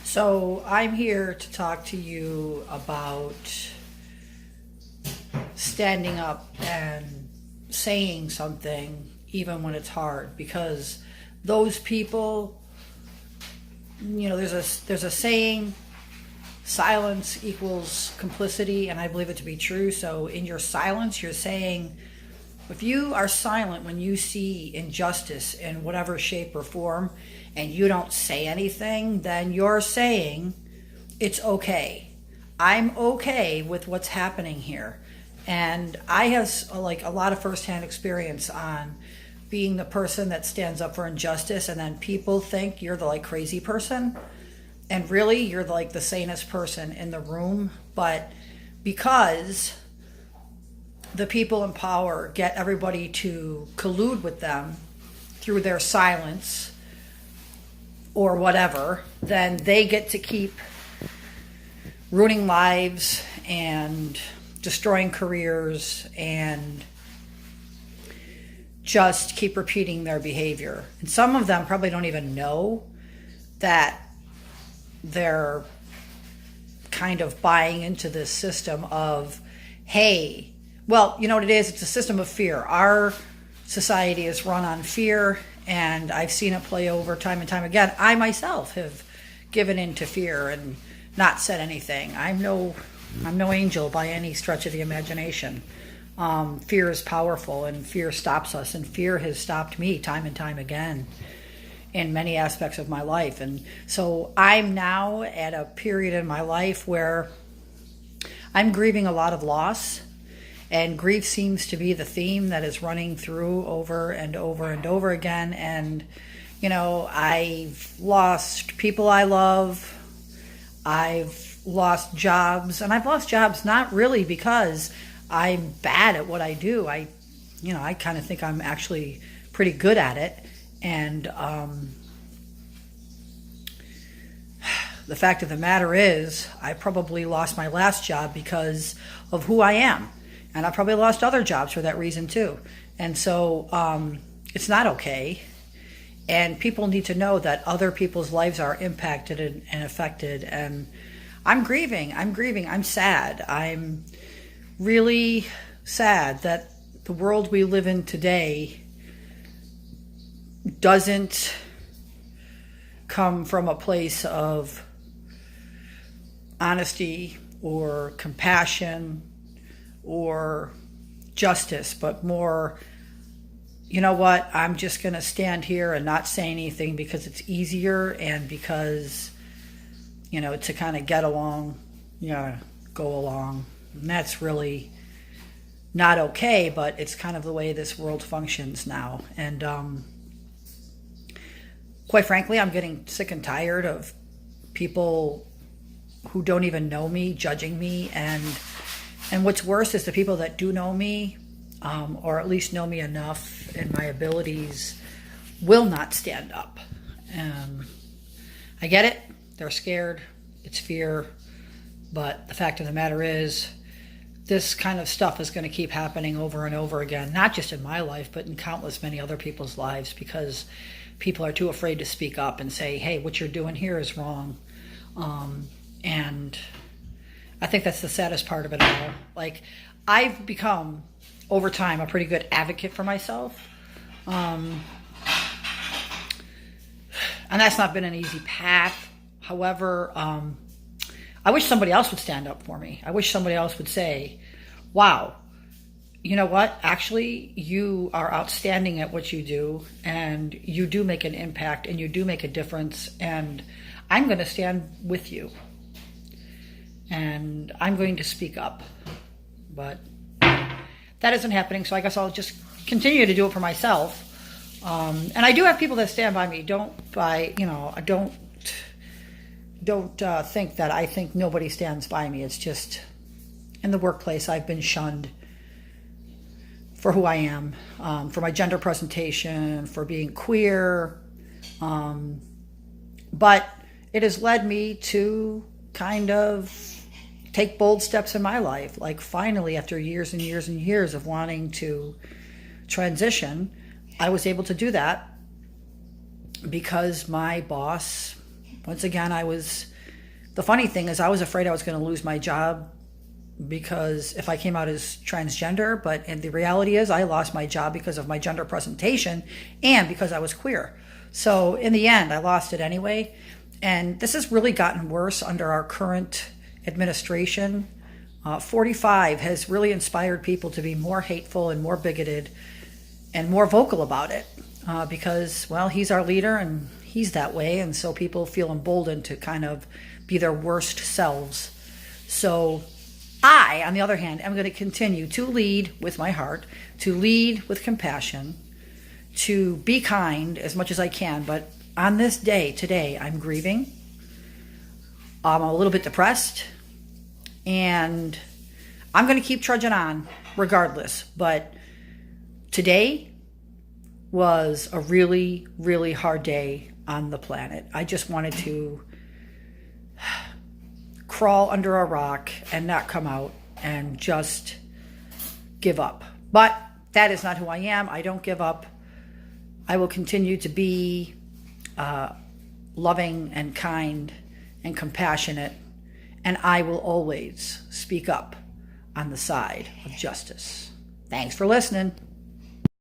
So I'm here to talk to you about standing up and saying something even when it's hard, because those people, there's a saying, silence equals complicity, and I believe it to be true. So in your silence, you're saying, if you are silent when you see injustice in whatever shape or form and you don't say anything, then you're saying it's okay. I'm okay with what's happening here. And I have a lot of firsthand experience on being the person that stands up for injustice, and then people think you're the crazy person, and really you're the sanest person in the room. But because the people in power get everybody to collude with them through their silence or whatever, then they get to keep ruining lives and destroying careers and just keep repeating their behavior. And some of them probably don't even know that they're kind of buying into this system of, hey, well, you know what it is? It's a system of fear. Our society is run on fear, and I've seen it play over time and time again. I myself have given in to fear and not said anything. I'm no angel by any stretch of the imagination. Fear is powerful, and fear stops us, and fear has stopped me time and time again in many aspects of my life. And so I'm now at a period in my life where I'm grieving a lot of loss. And grief seems to be the theme that is running through over and over and over again. And, I've lost people I love. I've lost jobs. And I've lost jobs not really because I'm bad at what I do. I kind of think I'm actually pretty good at it. And the fact of the matter is, I probably lost my last job because of who I am. And I probably lost other jobs for that reason too. And so it's not okay. And people need to know that other people's lives are impacted and affected. And I'm grieving. I'm sad. I'm really sad that the world we live in today doesn't come from a place of honesty or compassion or justice, but more, you know what, I'm just going to stand here and not say anything because it's easier, and because, to kind of get along, go along. And that's really not okay, but it's kind of the way this world functions now. And quite frankly, I'm getting sick and tired of people who don't even know me judging me. And what's worse is the people that do know me, or at least know me enough and my abilities, will not stand up. I get it. They're scared. It's fear. But the fact of the matter is, this kind of stuff is going to keep happening over and over again, not just in my life, but in countless many other people's lives, because people are too afraid to speak up and say, hey, what you're doing here is wrong. And I think that's the saddest part of it all. I've become, over time, a pretty good advocate for myself. And that's not been an easy path. However, I wish somebody else would stand up for me. I wish somebody else would say, wow, you know what? Actually, you are outstanding at what you do, and you do make an impact, and you do make a difference, and I'm going to stand with you. And I'm going to speak up. But that isn't happening, so I guess I'll just continue to do it for myself. And I do have people that stand by me. I don't think that I think nobody stands by me. It's just, in the workplace, I've been shunned for who I am, for my gender presentation, for being queer. But it has led me to kind of take bold steps in my life. Finally, after years and years and years of wanting to transition, I was able to do that because my boss, once again, I was the funny thing is I was afraid I was going to lose my job because if I came out as transgender, and the reality is I lost my job because of my gender presentation and because I was queer. So in the end, I lost it anyway. And this has really gotten worse under our current administration. 45 has really inspired people to be more hateful and more bigoted and more vocal about it because, well, he's our leader and he's that way. And so people feel emboldened to kind of be their worst selves. So I, on the other hand, am going to continue to lead with my heart, to lead with compassion, to be kind as much as I can. But on this day, today, I'm grieving. I'm a little bit depressed. And I'm going to keep trudging on regardless. But today was a really, really hard day on the planet. I just wanted to crawl under a rock and not come out and just give up. But that is not who I am. I don't give up. I will continue to be loving and kind and compassionate, and I will always speak up on the side of justice. Thanks for listening.